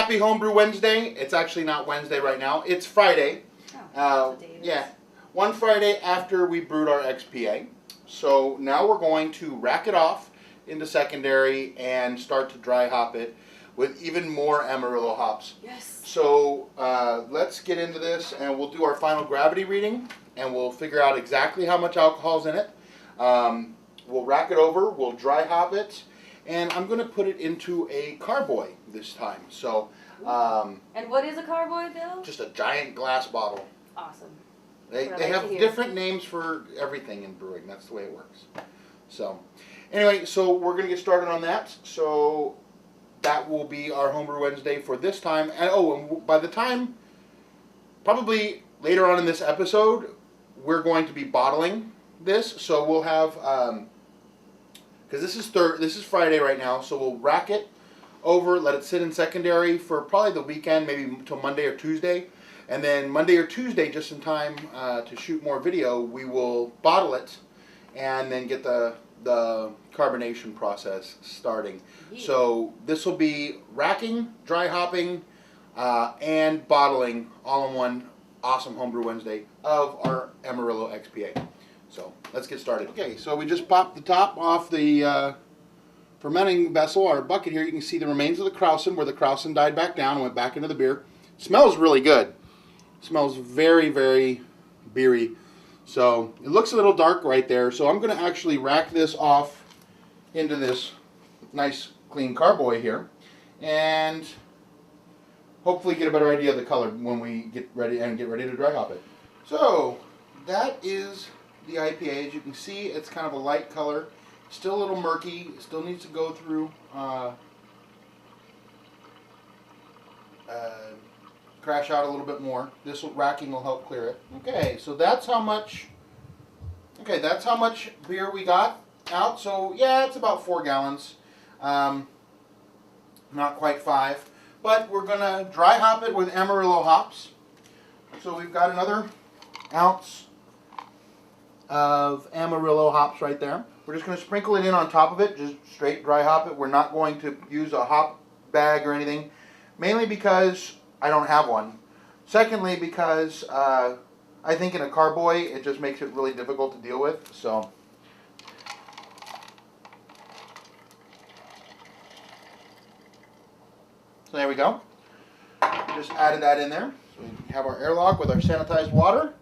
happy Homebrew Wednesday. It's actually not Wednesday right now. It's Friday. Yeah, one Friday after we brewed our XPA. So now we're going to rack it off into secondary and start to dry hop it with even more Amarillo hops. Yes. So let's get into this, and we'll do our final gravity reading, and we'll figure out exactly how much alcohol's in it. We'll rack it over, we'll dry hop it, and I'm going to put it into a carboy this time. So, and what is a carboy, Bill? just a giant glass bottle. Awesome. They have different names for everything in brewing. That's the way it works. So, anyway, so we're going to get started on that. So that will be our Homebrew Wednesday for this time. And and by the time, probably later on in this episode, we're going to be bottling this. So we'll have, because this is Friday right now, so we'll rack it over, let it sit in secondary for probably the weekend, maybe until Monday or Tuesday. And then Monday or Tuesday, just in time to shoot more video, we will bottle it and then get the carbonation process starting. Yeah. So this will be racking, dry hopping, and bottling all in one awesome Homebrew Wednesday of our Amarillo XPA. So let's get started. Okay, so we just popped the top off the fermenting vessel, our bucket here. You can see the remains of the krausen, where the krausen died back down and went back into the beer. It smells really good. It smells very, very beery. So it looks a little dark right there. So I'm going to actually rack this off into this nice clean carboy here, and hopefully get a better idea of the color when we get ready to dry hop it. So that is the IPA. As you can see, it's kind of a light color. Still a little murky. It still needs to go through crash out a little bit more. This racking will help clear it. Okay, so that's how much beer we got out. So yeah, it's about 4 gallons. Not quite 5. But we're gonna dry hop it with Amarillo hops. So we've got another ounce of Amarillo hops right there. We're just gonna sprinkle it in on top of it, just straight dry hop it. We're not going to use a hop bag or anything, mainly because I don't have one. Secondly, because I think in a carboy it just makes it really difficult to deal with. So there we go. We just added that in there. So we have our airlock with our sanitized water.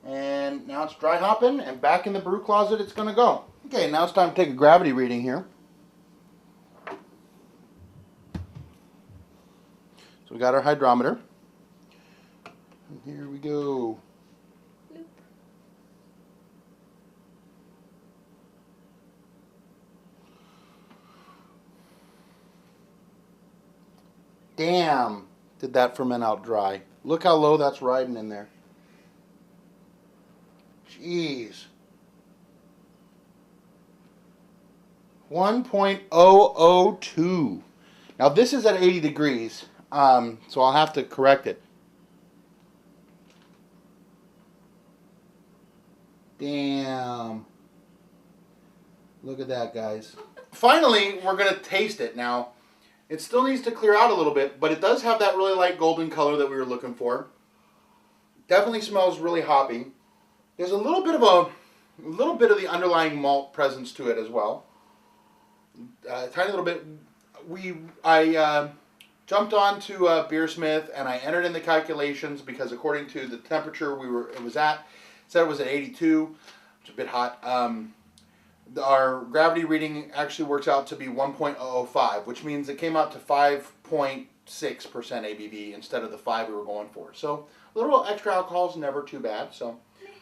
And now it's dry hopping, and back in the brew closet it's going to go. Okay, now it's time to take a gravity reading here. So we got our hydrometer. And here we go. Loop. Damn, did that ferment out dry. Look how low that's riding in there. Jeez. 1.002. Now this is at 80 degrees, so I'll have to correct it. Damn. Look at that, guys. Finally, we're going to taste it now. It still needs to clear out a little bit, but it does have that really light golden color that we were looking for. Definitely smells really hoppy. There's a little bit of the underlying malt presence to it as well. A tiny little bit. I jumped onto Beersmith and I entered in the calculations because according to the temperature it was at 82. It's a bit hot. Our gravity reading actually works out to be 1.005, which means it came out to 5.6% ABV instead of the 5 we were going for. So a little extra alcohol is never too bad. So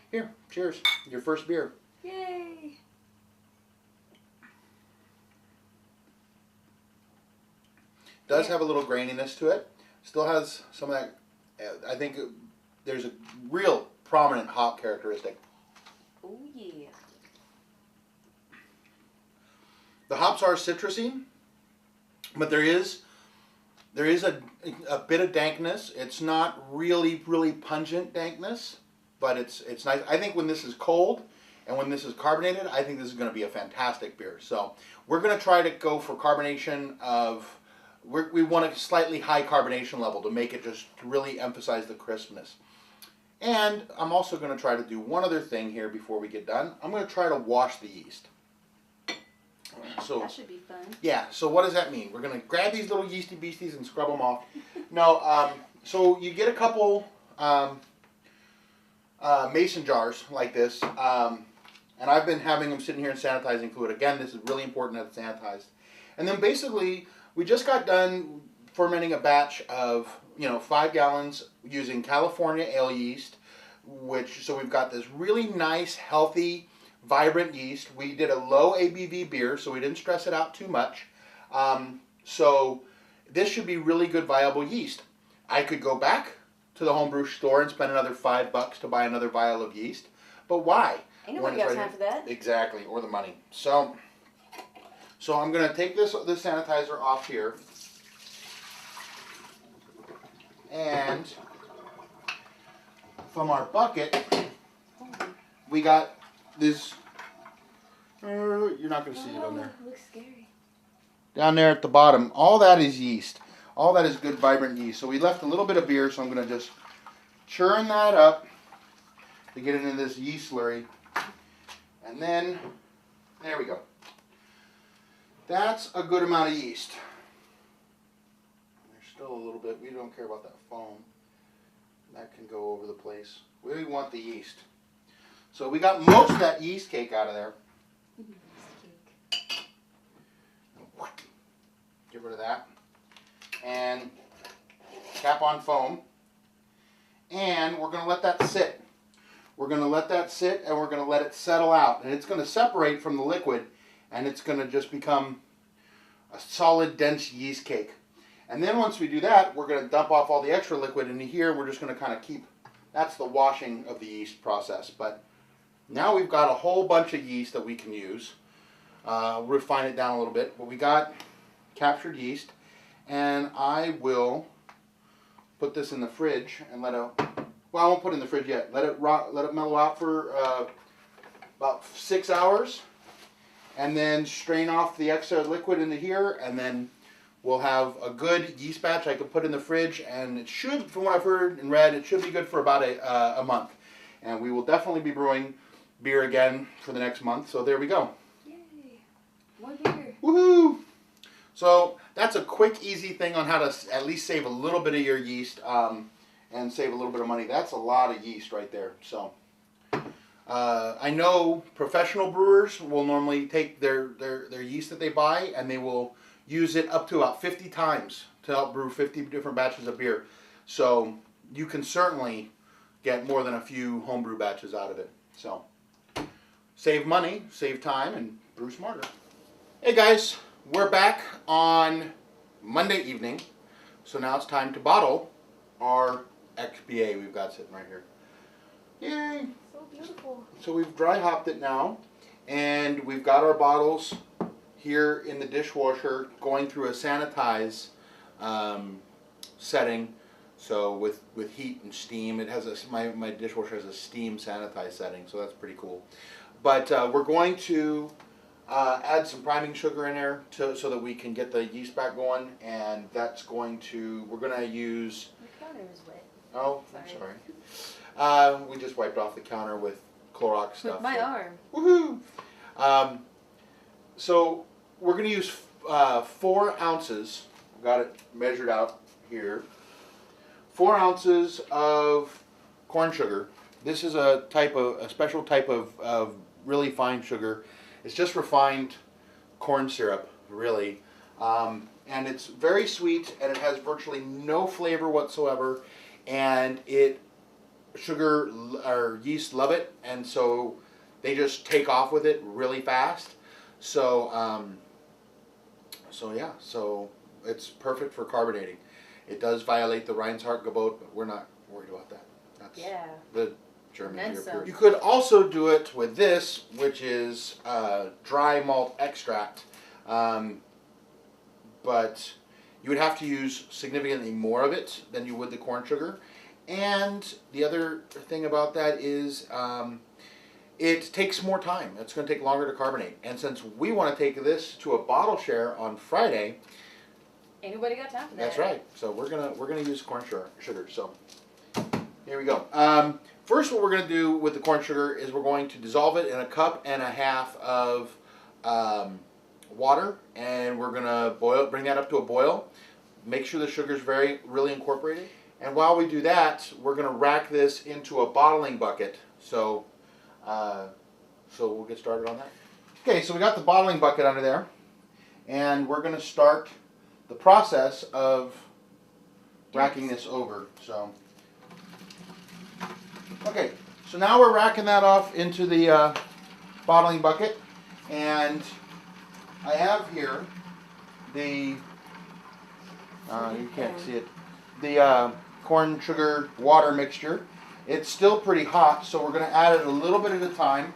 here, cheers. Your first beer. Yay! Does have a little graininess to it. Still has some of that. I think there's a real prominent hop characteristic. Oh yeah. The hops are citrusy, but there is a bit of dankness. It's not really pungent dankness, but it's nice. I think when this is cold and when this is carbonated, I think this is going to be a fantastic beer. So we're going to try to go for carbonation of we want a slightly high carbonation level to make it just to really emphasize the crispness. And I'm also going to try to do one other thing here before we get done. I'm going to try to wash the yeast. So that should be fun. yeah, so what does that mean? We're going to grab these little yeasty beasties and scrub them off. No, so you get a couple mason jars like this, and I've been having them sitting here in sanitizing fluid. Again, this is really important that it's sanitized. And then basically, we just got done fermenting a batch of 5 gallons using California ale yeast, so we've got this really nice, healthy, vibrant yeast. We did a low ABV beer, so we didn't stress it out too much. So this should be really good, viable yeast. I could go back to the homebrew store and spend another $5 to buy another vial of yeast, but why? Ain't nobody got time for that. Exactly, or the money. So I'm going to take this sanitizer off here. And from our bucket, we got this. You're not going to see it on there. Looks scary. Down there at the bottom, all that is yeast. All that is good, vibrant yeast. So we left a little bit of beer, so I'm going to just churn that up to get it into this yeast slurry. And then, there we go. That's a good amount of yeast. Still a little bit. We don't care about that foam. That can go over the place. We want the yeast. So we got most of that yeast cake out of there. Get rid of that. And cap on foam. And we're going to let that sit. We're going to let that sit and we're going to let it settle out. And it's going to separate from the liquid and it's going to just become a solid, dense yeast cake. And then once we do that, we're going to dump off all the extra liquid into here. We're just going to kind of keep, that's the washing of the yeast process. But now we've got a whole bunch of yeast that we can use. Refine it down a little bit. But we got captured yeast. And I will put this in the fridge and let it, well, I won't put it in the fridge yet. Let it mellow out for about 6 hours. And then strain off the extra liquid into here. And then we'll have a good yeast batch I can put in the fridge, and it should, from what I've heard and read, it should be good for about a month. And we will definitely be brewing beer again for the next month, so there we go. Yay! More beer. Woohoo! So that's a quick, easy thing on how to at least save a little bit of your yeast and save a little bit of money. That's a lot of yeast right there. So I know professional brewers will normally take their yeast that they buy and they will use it up to about 50 times to help brew 50 different batches of beer. So you can certainly get more than a few homebrew batches out of it. So save money, save time, and brew smarter. Hey guys, we're back on Monday evening. So now it's time to bottle our XPA we've got sitting right here. Yay! So beautiful. So we've dry hopped it now, and we've got our bottles here in the dishwasher going through a sanitize setting. So with heat and steam, it has my dishwasher has a steam sanitize setting, so that's pretty cool. But we're going to add some priming sugar in there so that we can get the yeast back going, and that's going to, we're going to use. The counter is wet. Oh, I'm sorry. We just wiped off the counter with Clorox stuff. With my arm. Woohoo! So we're going to use 4 ounces. Got it measured out here. 4 ounces of corn sugar. This is a special type of really fine sugar. It's just refined corn syrup, really, and it's very sweet, and it has virtually no flavor whatsoever. And sugar or yeast love it, and so they just take off with it really fast. So yeah, so it's perfect for carbonating. It does violate the Reinhardt-Gebot, but we're not worried about that. That's the German beer pure. You could also do it with this, which is dry malt extract, but you would have to use significantly more of it than you would the corn sugar. And the other thing about that is it takes more time. It's going to take longer to carbonate. And since we want to take this to a bottle share on Friday, Ain't nobody got time for that. That's right. So we're gonna use corn sugar. So here we go. First, what we're gonna do with the corn sugar is we're going to dissolve it in 1.5 cups of water, and we're gonna bring that up to a boil. Make sure the sugar's really incorporated. And while we do that, we're gonna rack this into a bottling bucket. So we'll get started on that. Okay, so we got the bottling bucket under there, and we're gonna start the process of racking this over. So, okay, so now we're racking that off into the bottling bucket, and I have here the you can't see it, the corn sugar water mixture. It's still pretty hot, so we're going to add it a little bit at a time.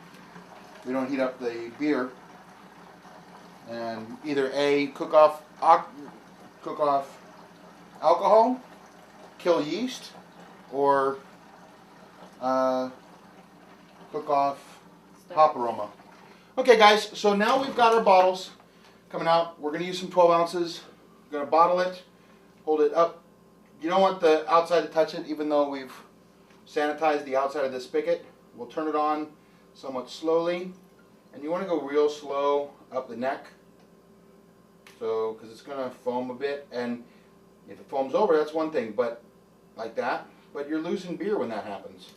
We don't heat up the beer, and either cook off alcohol, kill yeast, or cook off hop aroma. Okay, guys, so now we've got our bottles coming out. We're going to use some 12 ounces. We're going to bottle it, hold it up. You don't want the outside to touch it, even though we've sanitized the outside of this spigot. We'll turn it on somewhat slowly, and you want to go real slow up the neck, so because it's going to foam a bit, and if it foams over, that's one thing, but like that. But you're losing beer when that happens,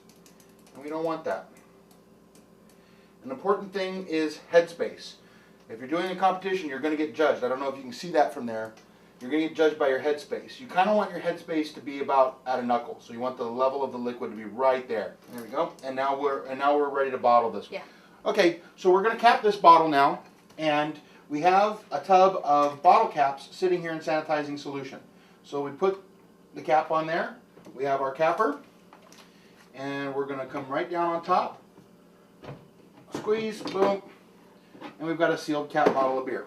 and we don't want that. An important thing is headspace. If you're doing a competition, you're going to get judged. I don't know if you can see that from there. You're going to get judged by your headspace. You kind of want your headspace to be about at a knuckle. So you want the level of the liquid to be right there. There we go. And now we're ready to bottle this one. Yeah. Okay, so we're going to cap this bottle now, and we have a tub of bottle caps sitting here in sanitizing solution. So we put the cap on there. We have our capper, and we're going to come right down on top. Squeeze, boom, and we've got a sealed cap bottle of beer.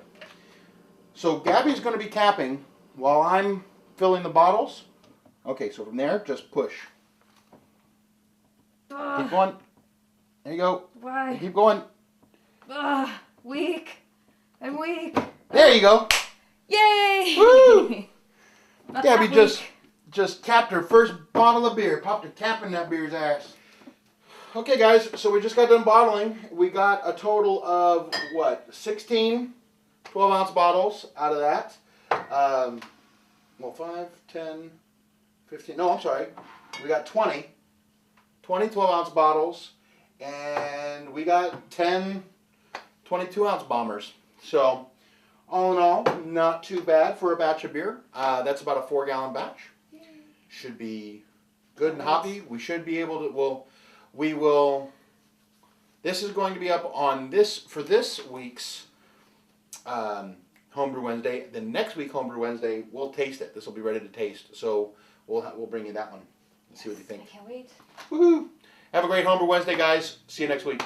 So Gabby's going to be capping while I'm filling the bottles. Okay, so from there, just push. Keep going. There you go. Why? And keep going. Weak. I'm weak. There you go. Yay! Woo! Not Gabby that just capped her first bottle of beer. Popped a cap in that beer's ass. Okay, guys, so we just got done bottling. We got a total of, 16 12-ounce bottles out of that. 5, 10, 15. No, I'm sorry. We got 20 12-ounce bottles, and we got 10 22-ounce bombers. So, all in all, not too bad for a batch of beer. That's about a 4-gallon batch. Should be good and hoppy. We should be able to, we will, this is going to be up on for this week's Homebrew Wednesday. The next week, Homebrew Wednesday, we'll taste it. This will be ready to taste. So we'll bring you that one. Let's see what you think. I can't wait. Woohoo! Have a great Homebrew Wednesday, guys. See you next week.